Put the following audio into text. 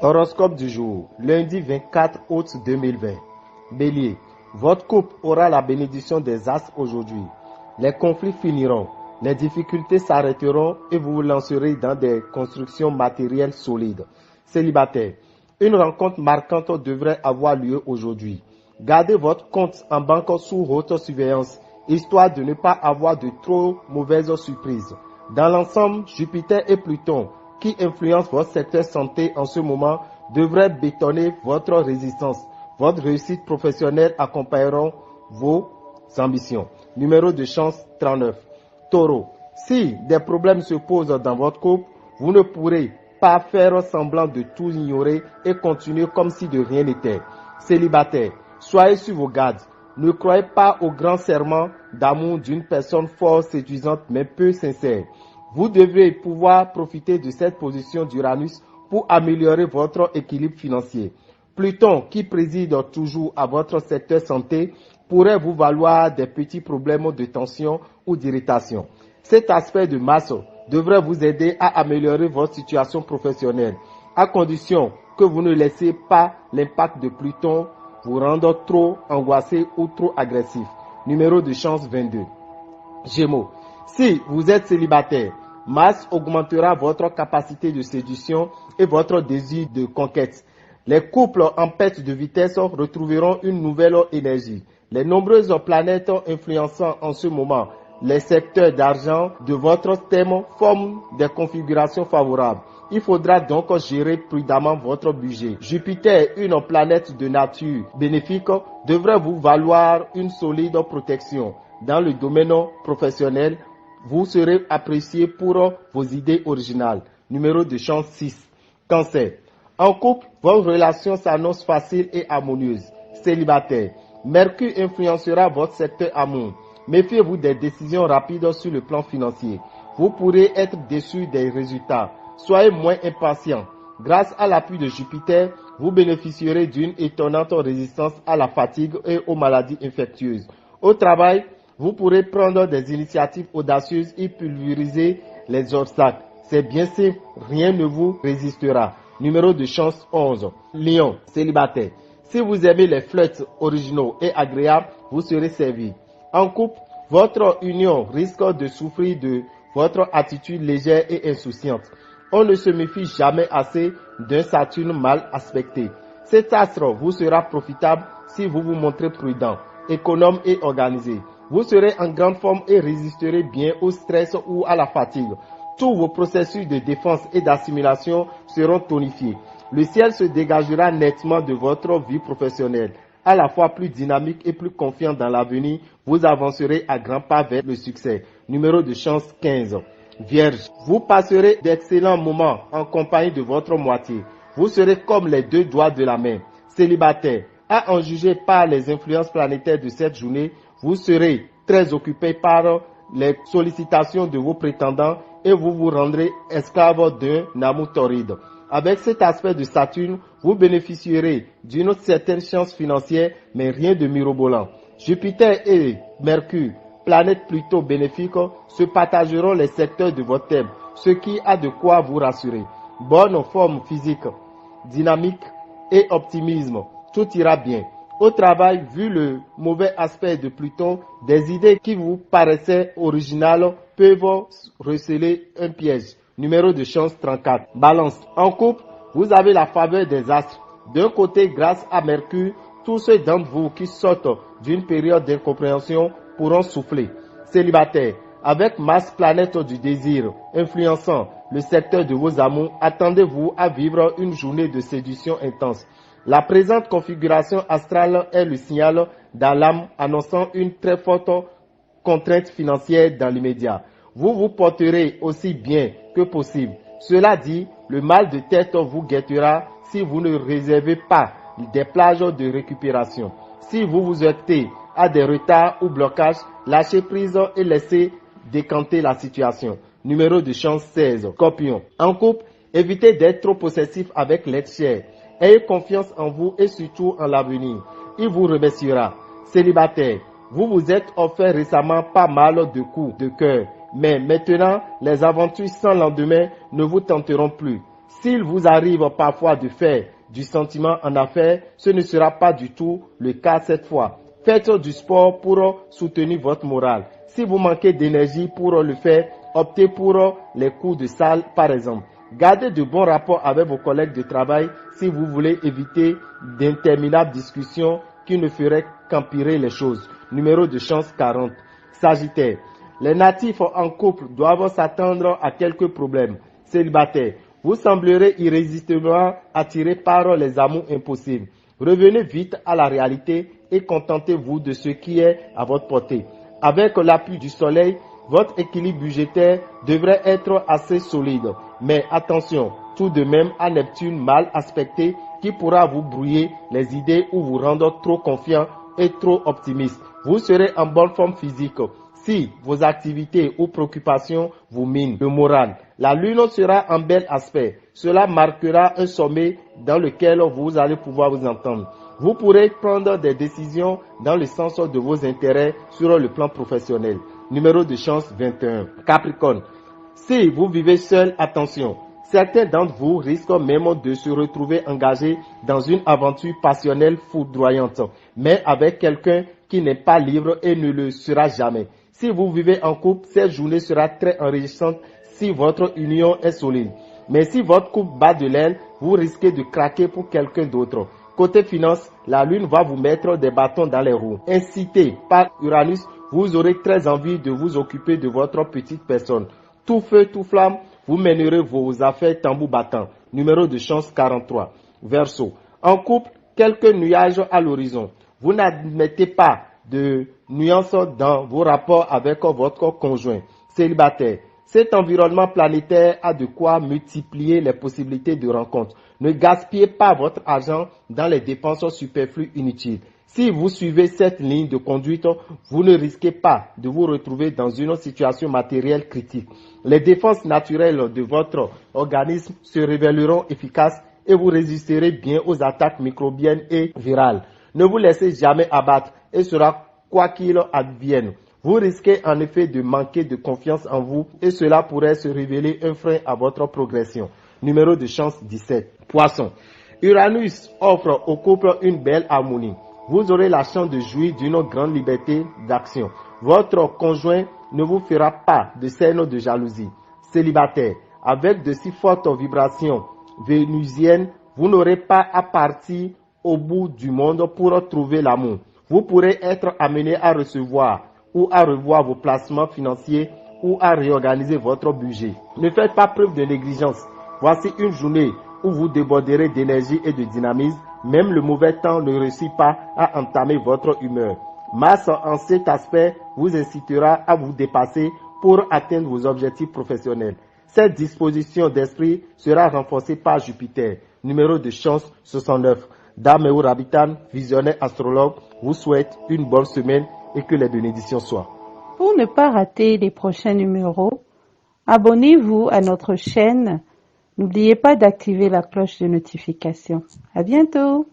Horoscope du jour, lundi 24 août 2020. Bélier, votre couple aura la bénédiction des astres aujourd'hui. Les conflits finiront, les difficultés s'arrêteront et vous vous lancerez dans des constructions matérielles solides. Célibataire, une rencontre marquante devrait avoir lieu aujourd'hui. Gardez votre compte en banque sous haute surveillance, histoire de ne pas avoir de trop mauvaises surprises. Dans l'ensemble, Jupiter et Pluton, qui influencent votre secteur santé en ce moment, devraient bétonner votre résistance. Votre réussite professionnelle accompagneront vos ambitions. Numéro de chance 39. Taureau, si des problèmes se posent dans votre couple, vous ne pourrez pas faire semblant de tout ignorer et continuer comme si de rien n'était. Célibataire, soyez sur vos gardes. Ne croyez pas au grand serment d'amour d'une personne fort séduisante mais peu sincère. Vous devrez pouvoir profiter de cette position d'Uranus pour améliorer votre équilibre financier. Pluton, qui préside toujours à votre secteur santé, pourrait vous valoir des petits problèmes de tension ou d'irritation. Cet aspect de Mars devrait vous aider à améliorer votre situation professionnelle, à condition que vous ne laissez pas l'impact de Pluton vous rendre trop angoissé ou trop agressif. Numéro de chance 22. Gémeaux, si vous êtes célibataire, Mars augmentera votre capacité de séduction et votre désir de conquête. Les couples en perte de vitesse retrouveront une nouvelle énergie. Les nombreuses planètes influençant en ce moment les secteurs d'argent de votre thème forment des configurations favorables. Il faudra donc gérer prudemment votre budget. Jupiter, une planète de nature bénéfique, devrait vous valoir une solide protection. Dans le domaine professionnel, vous serez apprécié pour vos idées originales. Numéro de chance 6. Cancer. En couple, votre relation s'annonce facile et harmonieuse. Célibataire. Mercure influencera votre secteur amour. Méfiez-vous des décisions rapides sur le plan financier. Vous pourrez être déçu des résultats. Soyez moins impatient. Grâce à l'appui de Jupiter, vous bénéficierez d'une étonnante résistance à la fatigue et aux maladies infectieuses. Au travail, vous pourrez prendre des initiatives audacieuses et pulvériser les obstacles. C'est bien simple, rien ne vous résistera. Numéro de chance 11. Lion, célibataire. Si vous aimez les flirts originaux et agréables, vous serez servi. En couple, votre union risque de souffrir de votre attitude légère et insouciante. On ne se méfie jamais assez d'un Saturne mal aspecté. Cet astre vous sera profitable si vous vous montrez prudent, économe et organisé. Vous serez en grande forme et résisterez bien au stress ou à la fatigue. Tous vos processus de défense et d'assimilation seront tonifiés. Le ciel se dégagera nettement de votre vie professionnelle. À la fois plus dynamique et plus confiant dans l'avenir, vous avancerez à grands pas vers le succès. Numéro de chance 15. Vierge, vous passerez d'excellents moments en compagnie de votre moitié. Vous serez comme les deux doigts de la main. Célibataire, à en juger par les influences planétaires de cette journée, vous serez très occupé par les sollicitations de vos prétendants et vous vous rendrez esclave d'un amour torride. Avec cet aspect de Saturne, vous bénéficierez d'une certaine chance financière, mais rien de mirobolant. Jupiter et Mercure, planètes plutôt bénéfiques, se partageront les secteurs de votre thème, ce qui a de quoi vous rassurer. Bonne forme physique, dynamique et optimisme, tout ira bien. Au travail, vu le mauvais aspect de Pluton, des idées qui vous paraissaient originales peuvent receler un piège. Numéro de chance 34. Balance. En couple, vous avez la faveur des astres. D'un côté, grâce à Mercure, tous ceux d'entre vous qui sortent d'une période d'incompréhension pourront souffler. Célibataire. Avec Mars, planète du désir, influençant le secteur de vos amours, attendez-vous à vivre une journée de séduction intense. La présente configuration astrale est le signal d'alarme annonçant une très forte contrainte financière dans l'immédiat. Vous vous porterez aussi bien que possible. Cela dit, le mal de tête vous guettera si vous ne réservez pas des plages de récupération. Si vous vous heurtez à des retards ou blocages, lâchez prise et laissez décanter la situation. Numéro de chance 16. Scorpion. En couple, évitez d'être trop possessif avec l'être cher. Ayez confiance en vous et surtout en l'avenir. Il vous remerciera. Célibataire. Vous vous êtes offert récemment pas mal de coups de cœur. Mais maintenant, les aventures sans lendemain ne vous tenteront plus. S'il vous arrive parfois de faire du sentiment en affaires, ce ne sera pas du tout le cas cette fois. Faites du sport pour soutenir votre morale. Si vous manquez d'énergie pour le faire, optez pour les cours de salle par exemple. Gardez de bons rapports avec vos collègues de travail si vous voulez éviter d'interminables discussions qui ne feraient qu'empirer les choses. Numéro de chance 40. Sagittaire. Les natifs en couple doivent s'attendre à quelques problèmes. Célibataire. Vous semblerez irrésistiblement attiré par les amours impossibles. Revenez vite à la réalité et contentez-vous de ce qui est à votre portée. Avec l'appui du soleil, votre équilibre budgétaire devrait être assez solide. Mais attention, tout de même à Neptune mal aspecté qui pourra vous brouiller les idées ou vous rendre trop confiant et trop optimiste. Vous serez en bonne forme physique si vos activités ou préoccupations vous minent le moral. La lune sera en bel aspect. Cela marquera un sommet dans lequel vous allez pouvoir vous entendre. Vous pourrez prendre des décisions dans le sens de vos intérêts sur le plan professionnel. Numéro de chance 21. Capricorne. Si vous vivez seul, attention. Certains d'entre vous risquent même de se retrouver engagés dans une aventure passionnelle foudroyante, mais avec quelqu'un qui n'est pas libre et ne le sera jamais. Si vous vivez en couple, cette journée sera très enrichissante si votre union est solide. Mais si votre couple bat de l'aile, vous risquez de craquer pour quelqu'un d'autre. Côté finance, la lune va vous mettre des bâtons dans les roues. Incité par Uranus, vous aurez très envie de vous occuper de votre petite personne. Tout feu, tout flamme, vous mènerez vos affaires tambour battant. Numéro de chance 43. Verseau. En couple, quelques nuages à l'horizon. Vous n'admettez pas de nuances dans vos rapports avec votre conjoint. Célibataire. Cet environnement planétaire a de quoi multiplier les possibilités de rencontres. Ne gaspillez pas votre argent dans les dépenses superflues inutiles. Si vous suivez cette ligne de conduite, vous ne risquez pas de vous retrouver dans une situation matérielle critique. Les défenses naturelles de votre organisme se révéleront efficaces et vous résisterez bien aux attaques microbiennes et virales. Ne vous laissez jamais abattre et sera quoi qu'il advienne. Vous risquez en effet de manquer de confiance en vous et cela pourrait se révéler un frein à votre progression. Numéro de chance 17. Poisson. Uranus offre au couple une belle harmonie. Vous aurez la chance de jouir d'une grande liberté d'action. Votre conjoint ne vous fera pas de scène de jalousie. Célibataire. Avec de si fortes vibrations vénusiennes, vous n'aurez pas à partir au bout du monde pour trouver l'amour. Vous pourrez être amené à recevoir ou à revoir vos placements financiers ou à réorganiser votre budget. Ne faites pas preuve de négligence. Voici une journée où vous déborderez d'énergie et de dynamisme. Même le mauvais temps ne réussit pas à entamer votre humeur. Mars en cet aspect vous incitera à vous dépasser pour atteindre vos objectifs professionnels. Cette disposition d'esprit sera renforcée par Jupiter. Numéro de chance 69. Dame ou Rabitan, visionnaire astrologue, vous souhaite une bonne semaine et que les bénédictions soient. Pour ne pas rater les prochains numéros, abonnez-vous à notre chaîne. N'oubliez pas d'activer la cloche de notification. À bientôt!